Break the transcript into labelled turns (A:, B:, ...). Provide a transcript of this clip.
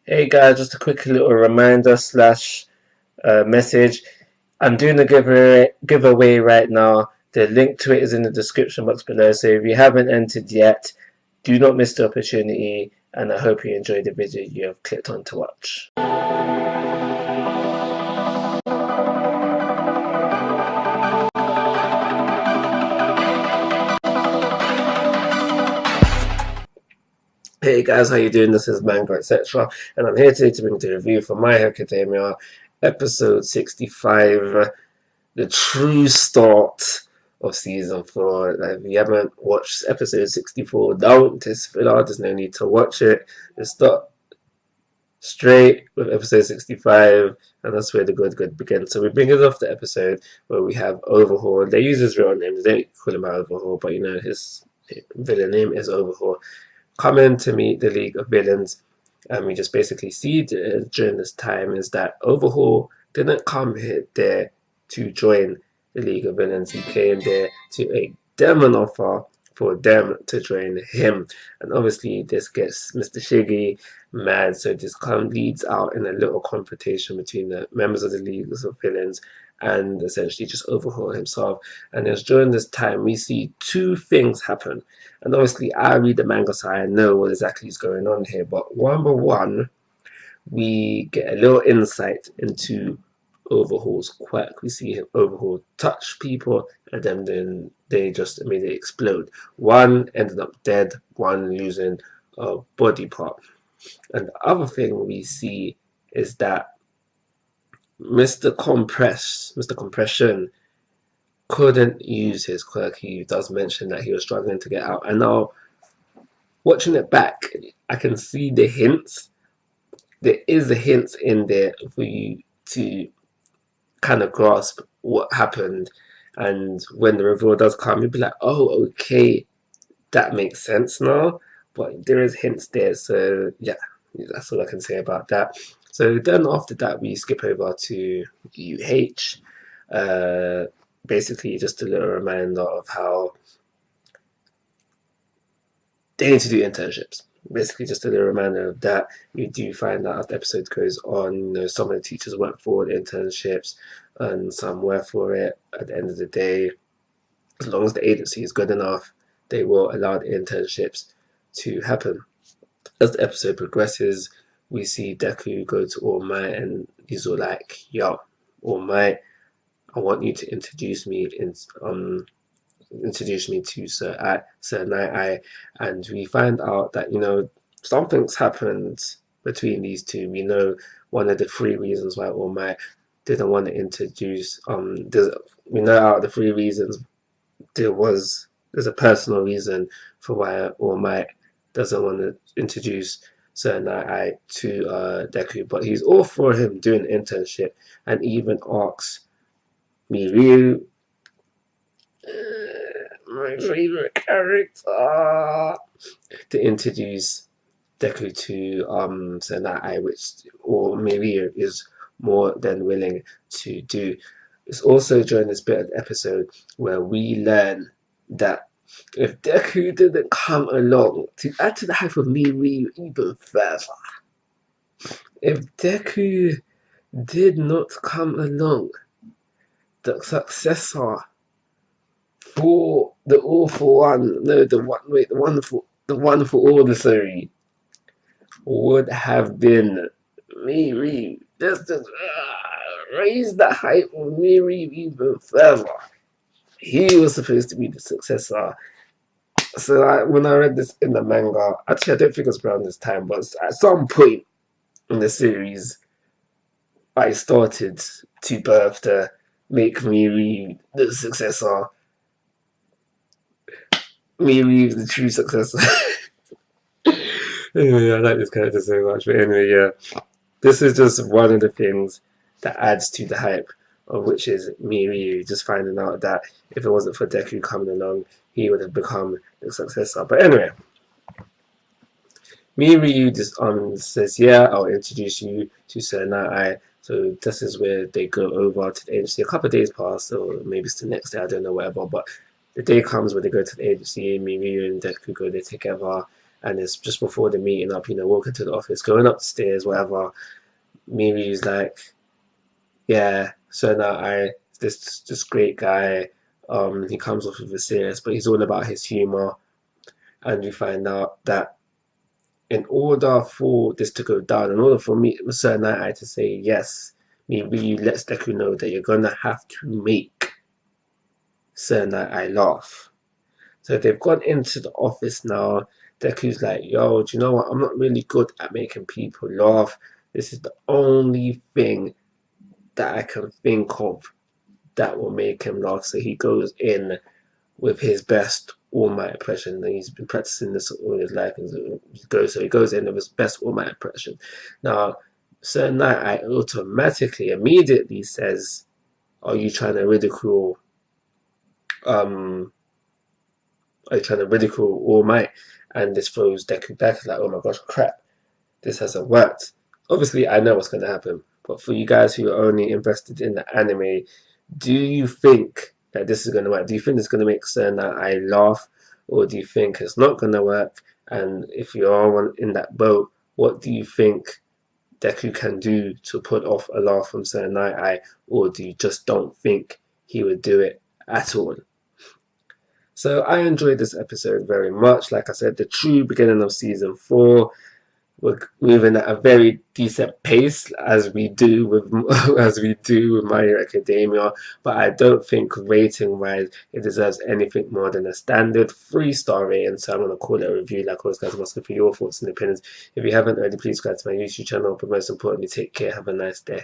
A: Hey guys, just a quick little reminder slash message. I'm doing a giveaway right now. The link to it is in the description box below. So if you haven't entered yet, do not miss the opportunity. And I hope you enjoyed the video you have clicked on to watch. Hey guys, how you doing? This is Manga, etc. And I'm here today to bring you a review for My Hero Academia, episode 65, the true start of season 4. Like, if you haven't watched episode 64, don't. It's filler, there's no need to watch it. Just start straight with episode 65, and that's where the good begins. So we bring it off the episode where we have Overhaul. They use his real name, they don't call him Overhaul, but you know, his villain name is Overhaul. Coming to meet the League of Villains, and we just basically see during this time is that Overhaul didn't come here there to join the League of Villains. He came there to a demon offer for them to join him, and obviously this gets Mr. Shiggy mad, so this leads out in a little confrontation between the members of the League of Villains and essentially just Overhaul himself. And it's during this time we see two things happen. And obviously I read the manga, so I know what exactly is going on here. But number one, we get a little insight into Overhaul's quirk. We see Overhaul touch people, and then they just immediately explode. One ended up dead, one losing a body part. And the other thing we see is that Mr. Compression couldn't use his quirk. He does mention that he was struggling to get out. And now, watching it back, I can see the hints. There is a hint in there for you to kind of grasp what happened. And when the reveal does come, you'll be like, oh, okay, that makes sense now. But there is hints there. So, yeah, that's all I can say about that. So then after that, we skip over to UH. Basically, just a little reminder of how they need to do internships. Basically, just a little reminder of that. You do find that as the episode goes on, you know, some of the teachers went for internships and some were for it. At the end of the day, as long as the agency is good enough, they will allow the internships to happen. As the episode progresses, we see Deku go to All Might, and he's all like, yo, All Might, I want you to introduce me to Sir Night-Eye. And we find out that, you know, something's happened between these two. We know one of the three reasons why All Might didn't want to introduce we know out of the three reasons there's a personal reason for why All Might doesn't want to introduce Sir Night-Eye to Deku, but he's all for him doing an internship, and even asks Miyu, my favorite character, to introduce Deku to Sir Night-Eye, which Miyu is more than willing to do. It's also during this bit of the episode where we learn that if Deku didn't come along to add to the hype of Miyu even further, if Deku did not come along, the successor for the All for One, no, the one for all the series would have been Miyu. Just raise the hype of Miyu even further. He was supposed to be the successor. So when I read this in the manga, actually I don't think it was around this time, but at some point in the series, I started to birth to make Miyu the successor. Miyu the true successor. Anyway, I like this character so much. But anyway, yeah, this is just one of the things that adds to the hype, of which is Miyu just finding out that if it wasn't for Deku coming along, he would have become the successor. But anyway, Miyu just says, yeah, I'll introduce you to Sir Night-Eye. So this is where they go over to the agency. A couple of days pass, or maybe it's the next day, I don't know, whatever. But the day comes where they go to the agency, Miyu and Deku go there together. and it's just before the meeting up, you know, walking to the office, going upstairs, whatever. Miryu's like, yeah, so now this great guy, he comes off with a serious, but he's all about his humor, and we find out that in order for this to go down, in order for me, Sir Night Eye to say yes, Miyu lets Deku know that you're gonna have to make Sir Night Eye laugh. So they've gone into the office now. Deku's like, yo, do you know what? I'm not really good at making people laugh. This is the only thing that I can think of that will make him laugh. So he goes in with his best All Might impression. And he's been practicing this all his life. And so he goes in with his best All Might impression. Now, Sir Night Eye automatically, immediately says, are you trying to ridicule All Might? And this throws Deku back like, oh my gosh, crap, this hasn't worked. Obviously, I know what's going to happen, but for you guys who are only invested in the anime, do you think that this is going to work? Do you think it's going to make Sir Night Eye laugh, or do you think it's not going to work? And if you are in that boat, what do you think Deku can do to put off a laugh from Sir Night Eye, or do you just don't think he would do it at all? So I enjoyed this episode very much. Like I said, the true beginning of season 4. We're moving at a very decent pace as we do with My Hero Academia, but I don't think rating wise it deserves anything more than a standard 3-star rating. So I'm gonna call it a review. Like always, guys, I'm asking for your thoughts and opinions. If you haven't already, please subscribe to my YouTube channel. But most importantly, take care. Have a nice day.